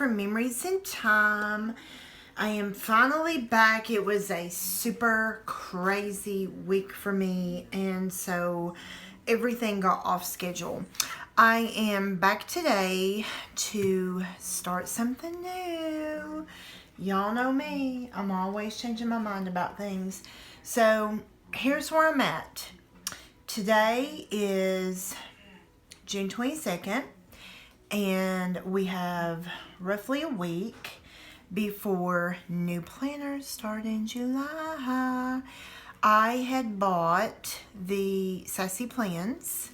for Memories in Time. I am finally back. It was a super crazy week for me, and so everything got off schedule. I am back today to start something new. Y'all know me. I'm always changing my mind about things. So here's where I'm at. Today is June 22nd, and we have roughly a week before new planners start in July. I had bought the Sassy Plans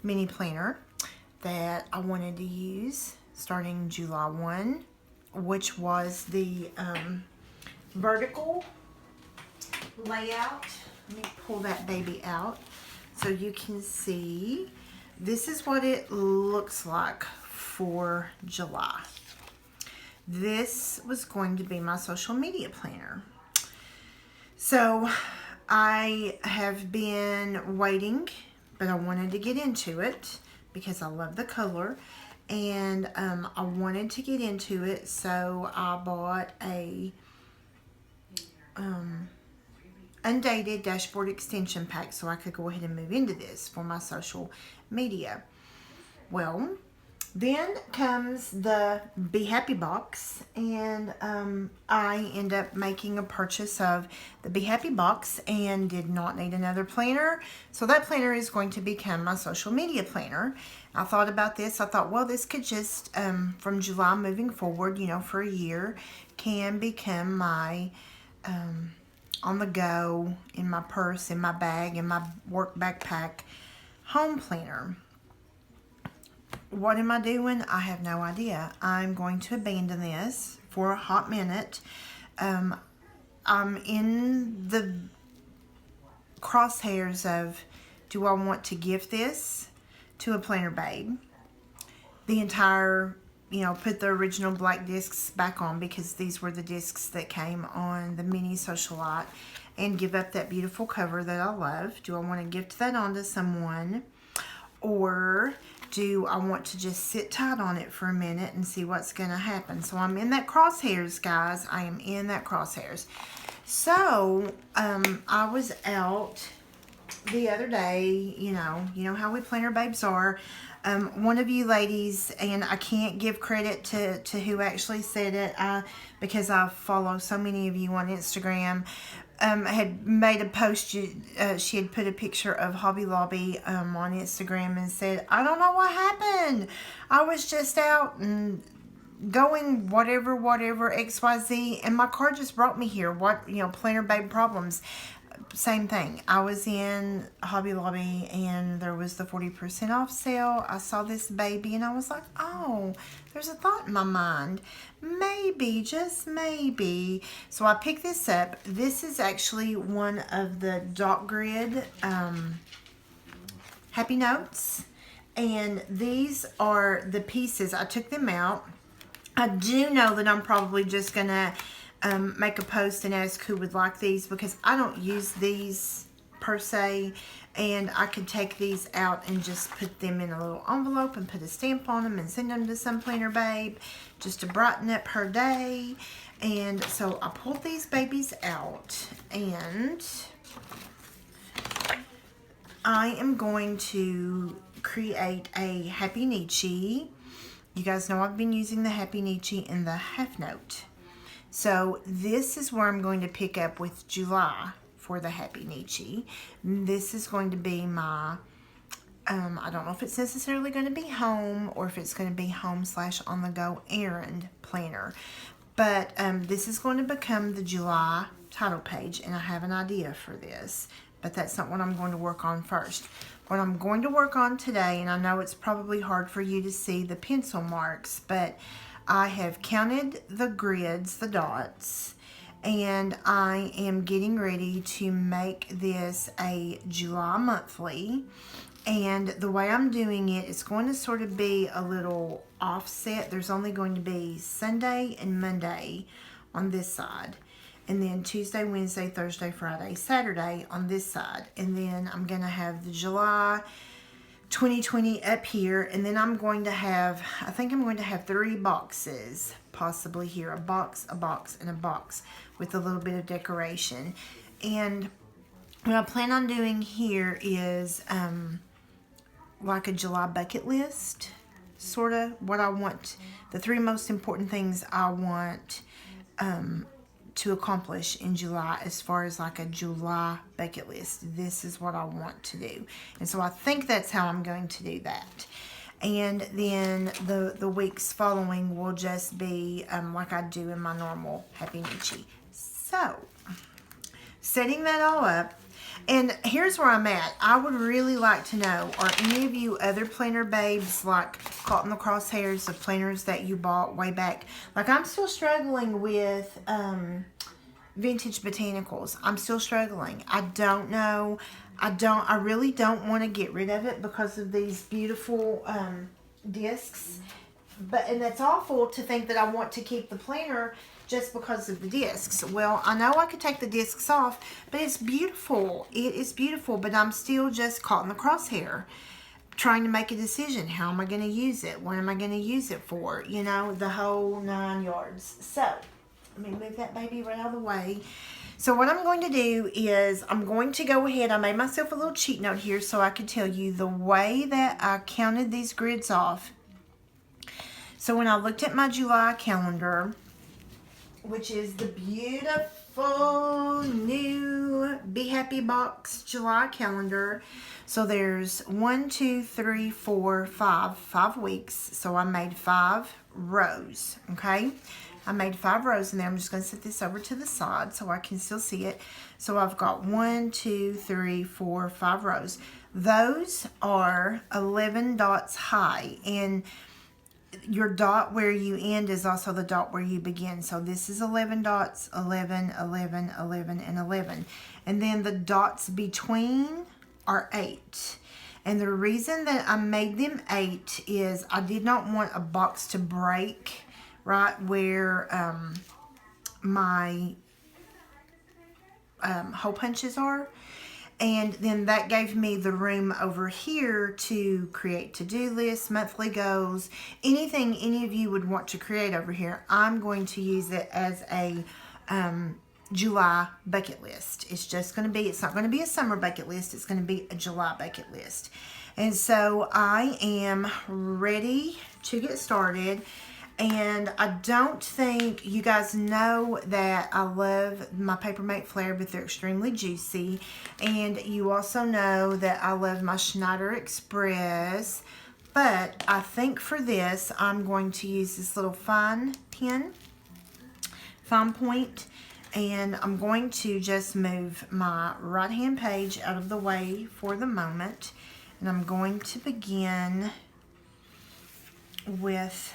mini planner that I wanted to use starting July 1, which was the vertical layout. Let me pull that baby out so you can see. This is what it looks like for July. This was going to be my social media planner. So I have been waiting, but I wanted to get into it because I love the color, and I wanted to get into it, so I bought a undated dashboard extension pack so I could go ahead and move into this for my social media. Well, then comes the Be Happy box, and I end up making a purchase of the Be Happy box and did not need another planner. So that planner is going to become my social media planner. I thought about this. I thought, well, this could just, from July moving forward, you know, for a year, can become my on the go, in my purse, in my bag, in my work backpack home planner. What am I doing? I have no idea. I'm going to abandon this for a hot minute. I'm in the crosshairs of, do I want to gift this to a planner babe? The entire, you know, put the original black discs back on, because these were the discs that came on the mini socialite, and give up that beautiful cover that I love. Do I want to gift that on to someone? Or do I want to just sit tight on it for a minute and see what's going to happen? So I'm in that crosshairs, guys. I am in that crosshairs. So I was out the other day, you know how we planner babes are. One of you ladies, and I can't give credit to who actually said it, because I follow so many of you on Instagram, had made a post. She had put a picture of Hobby Lobby on Instagram and said, I don't know what happened. I was just out and going whatever XYZ, and my car just brought me here. What, planner babe problems. Same thing. I was in Hobby Lobby and there was the 40% off sale. I saw this baby and I was like, oh, there's a thought in my mind. Maybe, just maybe. So I picked this up. This is actually one of the dot grid Happy Notes. And these are the pieces. I took them out. I do know that I'm probably just going to make a post and ask who would like these, because I don't use these per se, and I could take these out and just put them in a little envelope and put a stamp on them and send them to some planner babe just to brighten up her day. And so I pulled these babies out, and I am going to create a Happinichi. You guys know I've been using the Happinichi in the half note. So this is where I'm going to pick up with July for the Happinichi. This is going to be my, I don't know if it's necessarily going to be home or if it's going to be home / on the go errand planner. But this is going to become the July title page, and I have an idea for this. But that's not what I'm going to work on first. What I'm going to work on today, and I know it's probably hard for you to see the pencil marks, but I have counted the grids, the dots, and I am getting ready to make this a July monthly. And the way I'm doing it, it's going to sort of be a little offset. There's only going to be Sunday and Monday on this side, and then Tuesday, Wednesday, Thursday, Friday, Saturday on this side. And then I'm going to have the July 2020 up here, and then I'm going to have, I think I'm going to have 3 boxes possibly here. A box, and a box with a little bit of decoration. And what I plan on doing here is like a July bucket list, sort of what I want, the 3 most important things I want to accomplish in July as far as like a July bucket list. This is what I want to do. And so I think that's how I'm going to do that. And then the weeks following will just be like I do in my normal Happinichi. So, setting that all up, and here's where I'm at. I would really like to know, are any of you other planner babes like caught in the crosshairs of planners that you bought way back? Like, I'm still struggling with vintage botanicals. I'm still struggling. I don't know. I really don't want to get rid of it because of these beautiful discs. And that's awful to think that I want to keep the planner just because of the discs. Well, I know I could take the discs off, but it's beautiful. It is beautiful, but I'm still just caught in the crosshair, trying to make a decision. How am I going to use it? What am I going to use it for? You know, the whole 9 yards. So, let me move that baby right out of the way. So what I'm going to do is I'm going to go ahead. I made myself a little cheat note here so I could tell you the way that I counted these grids off. So when I looked at my July calendar, which is the beautiful new Be Happy Box July calendar. So there's 1, 2, 3, 4, 5 weeks. So I made 5 rows, okay? I made 5 rows in there. I'm just going to set this over to the side so I can still see it. So I've got 1, 2, 3, 4, 5 rows. Those are 11 dots high, and your dot where you end is also the dot where you begin. So this is 11 dots, 11, 11, 11, and 11. And then the dots between are 8. And the reason that I made them 8 is I did not want a box to break right where my hole punches are. And then that gave me the room over here to create to-do lists, monthly goals, anything any of you would want to create over here. I'm going to use it as a July bucket list. It's just going to be, it's not going to be a summer bucket list. It's going to be a July bucket list. And so I am ready to get started. And I don't think you guys know that I love my Papermate Flare, but they're extremely juicy. And you also know that I love my Schneider Express. But I think for this, I'm going to use this little fine point. And I'm going to just move my right-hand page out of the way for the moment. And I'm going to begin with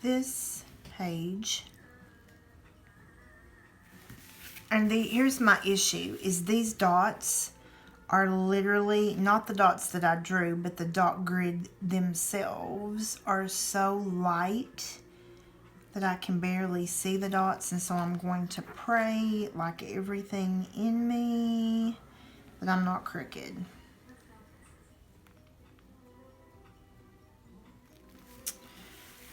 this page. And here's my issue, is these dots are literally not the dots that I drew, but the dot grid themselves are so light that I can barely see the dots. And so I'm going to pray like everything in me that I'm not crooked.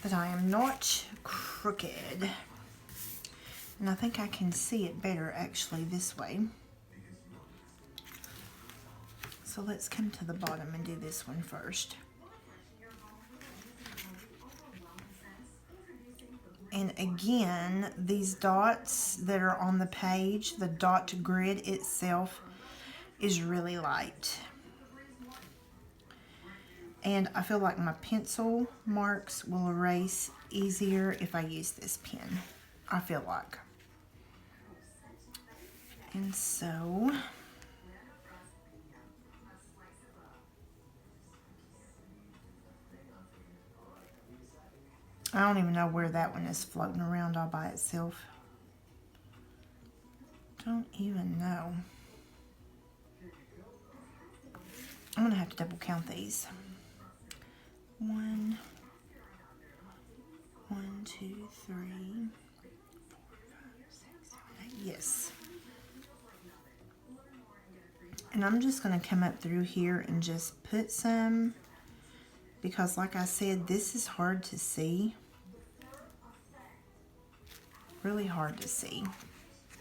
That I am not crooked. And I think I can see it better actually this way. So let's come to the bottom and do this one first. And again, these dots that are on the page, the dot grid itself is really light. And I feel like my pencil marks will erase easier if I use this pen. I feel like. And so, I don't even know where that one is floating around all by itself. Don't even know. I'm gonna have to double count these. 1, 2, 3, 4, 5, 6, 7, 8. Yes. And I'm just going to come up through here and just put some, because like I said, this is hard to see. really hard to see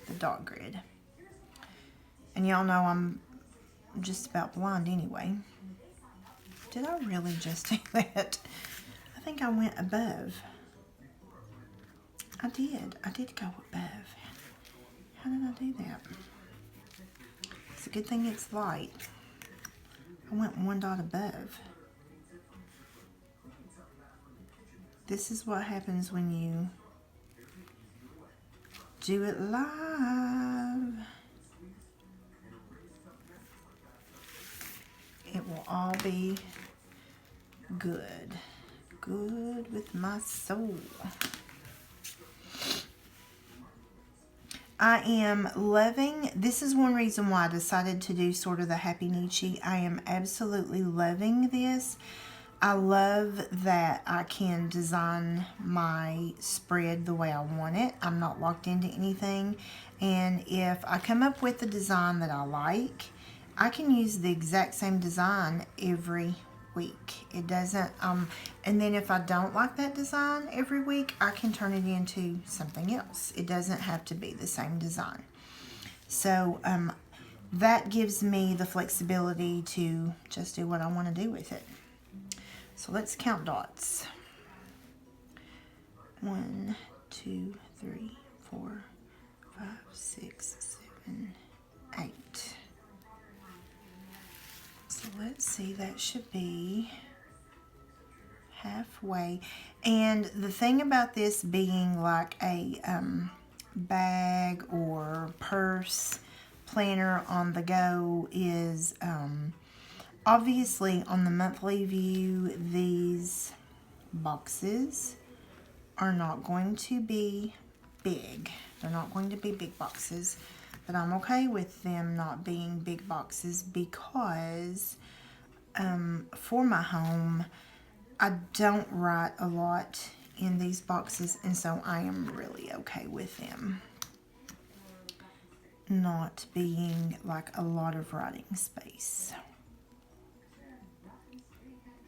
the dot grid. And y'all know I'm just about blind anyway. Did I really just do that? I think I went above. I did go above. How did I do that? It's a good thing it's light. I went one dot above. This is what happens when you do it live. It will all be good. Good with my soul. I am loving, this is one reason why I decided to do sort of the Happinichi. I am absolutely loving this. I love that I can design my spread the way I want it. I'm not locked into anything. And if I come up with a design that I like, I can use the exact same design every week. It doesn't, and then if I don't like that design every week, I can turn it into something else. It doesn't have to be the same design. So that gives me the flexibility to just do what I want to do with it. So let's count dots. 1, 2, 3, 4, 5, 6, 7, 8. So let's see, that should be halfway. And the thing about this being like a bag or purse planner on the go is obviously on the monthly view, these boxes are not going to be big. They're not going to be big boxes. But I'm okay with them not being big boxes because for my home, I don't write a lot in these boxes, and so I am really okay with them not being like a lot of writing space.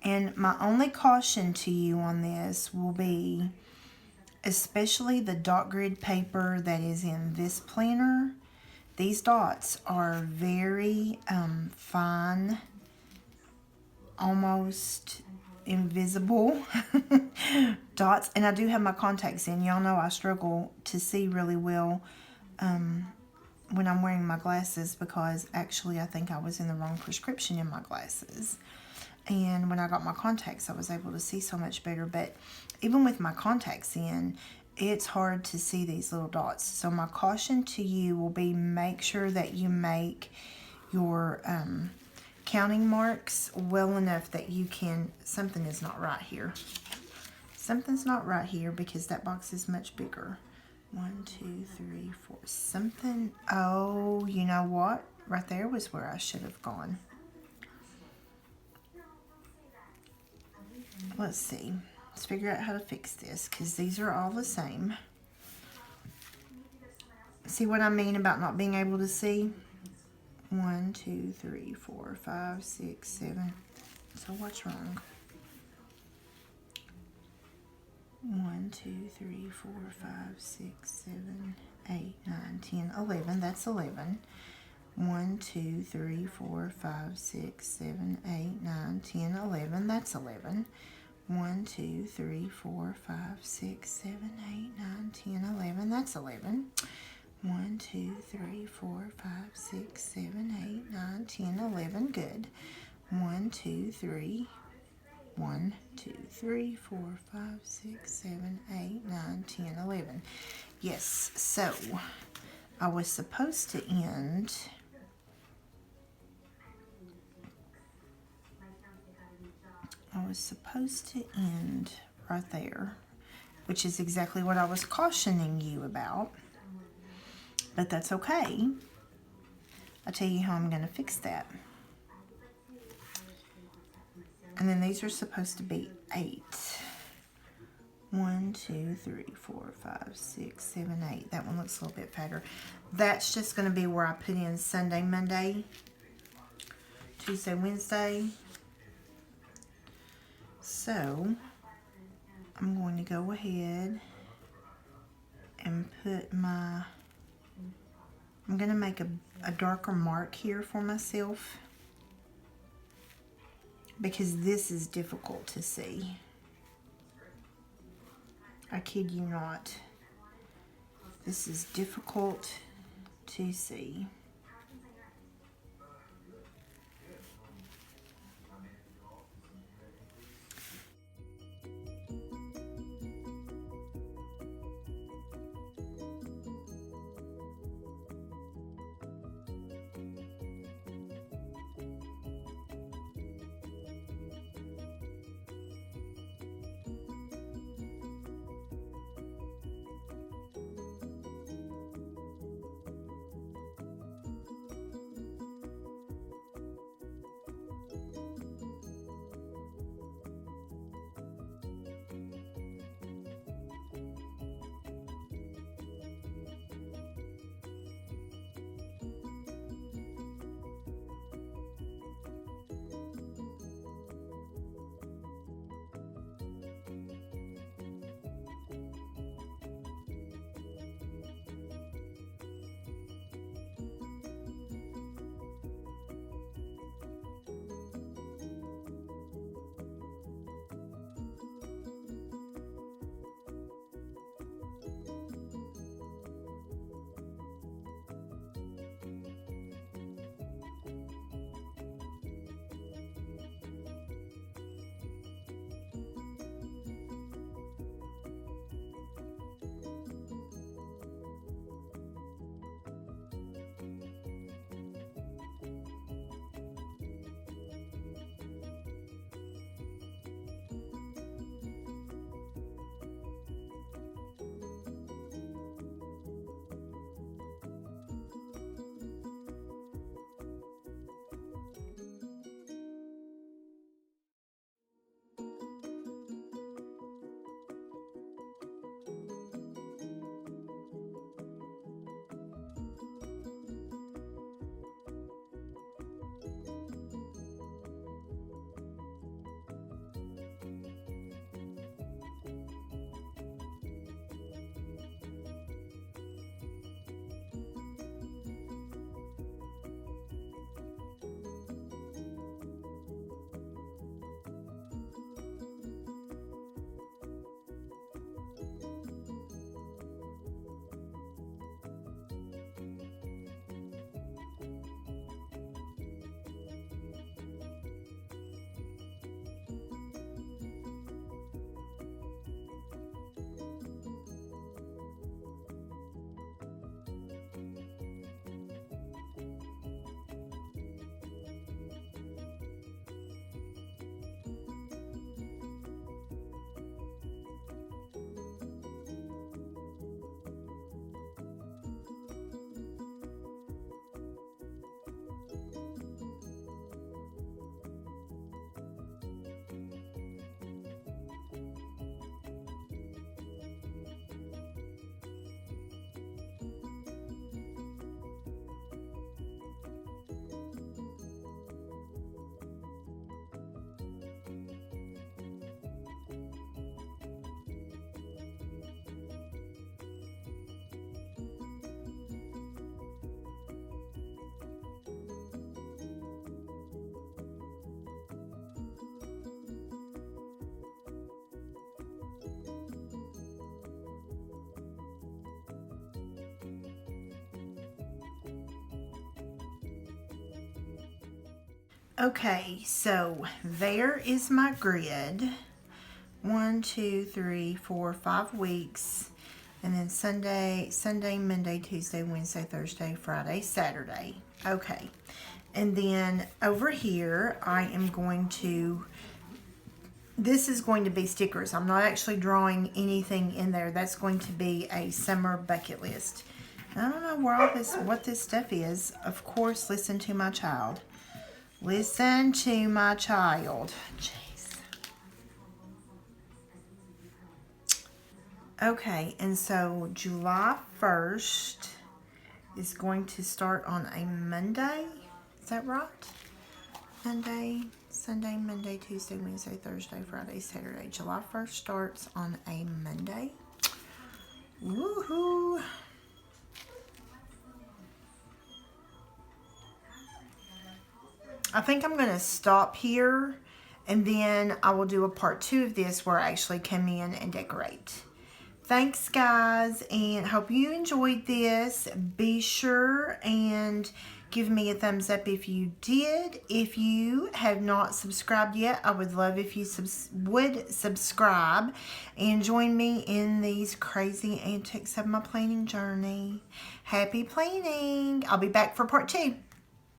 And my only caution to you on this will be, especially the dot grid paper that is in this planner, these dots are very fine, almost invisible dots. And I do have my contacts in. Y'all know I struggle to see really well when I'm wearing my glasses, because actually I think I was in the wrong prescription in my glasses. And when I got my contacts, I was able to see so much better. But even with my contacts in, it's hard to see these little dots. So my caution to you will be, make sure that you make your counting marks well enough that you can, something is not right here. Something's not right here because that box is much bigger. 1, 2, 3, 4, something, oh, you know what? Right there was where I should have gone. Let's see. Let's figure out how to fix this, because these are all the same. See what I mean about not being able to see? 1, 2, 3, 4, 5, 6, 7. So what's wrong? 1, 2, 3, 4, 5, 6, 7, 8, 9, 10, 11. That's 11. 1, 2, 3, 4, 5, 6, 7, 8, 9, 10, 11. That's 11. 1, 2, 3, 4, 5, 6, 7, 8, 9, 10, 11. That's 11. 1, 2, 3, 4, 5, 6, 7, 8, 9, 10, 11. Good. 1, 2, 3. 1, 2, 3, 4, 5, 6, 7, 8, 9, 10, 11. Yes, so I was supposed to end right there, which is exactly what I was cautioning you about, but that's okay. I'll tell you how I'm going to fix that. And then these are supposed to be 8. 1, 2, 3, 4, 5, 6, 7, 8. That one looks a little bit fatter. That's just going to be where I put in Sunday, Monday, Tuesday, Wednesday. So I'm going to go ahead and put my, I'm going to make a darker mark here for myself because this is difficult to see. I kid you not. This is difficult to see. Okay, so there is my grid. 1, 2, 3, 4, 5 weeks. And then Sunday, Monday, Tuesday, Wednesday, Thursday, Friday, Saturday. Okay. And then over here, I am going to, this is going to be stickers. I'm not actually drawing anything in there. That's going to be a summer bucket list. I don't know where all this, what this stuff is. Of course, listen to my child. Listen to my child. Jeez. Okay, and so July 1st is going to start on a Monday. Is that right? Monday, Sunday, Monday, Tuesday, Wednesday, Thursday, Friday, Saturday. July 1st starts on a Monday. Woohoo! I think I'm going to stop here, and then I will do a part 2 of this where I actually come in and decorate. Thanks, guys, and hope you enjoyed this. Be sure and give me a thumbs up if you did. If you have not subscribed yet, I would love if you would subscribe and join me in these crazy antics of my planning journey. Happy planning! I'll be back for part 2.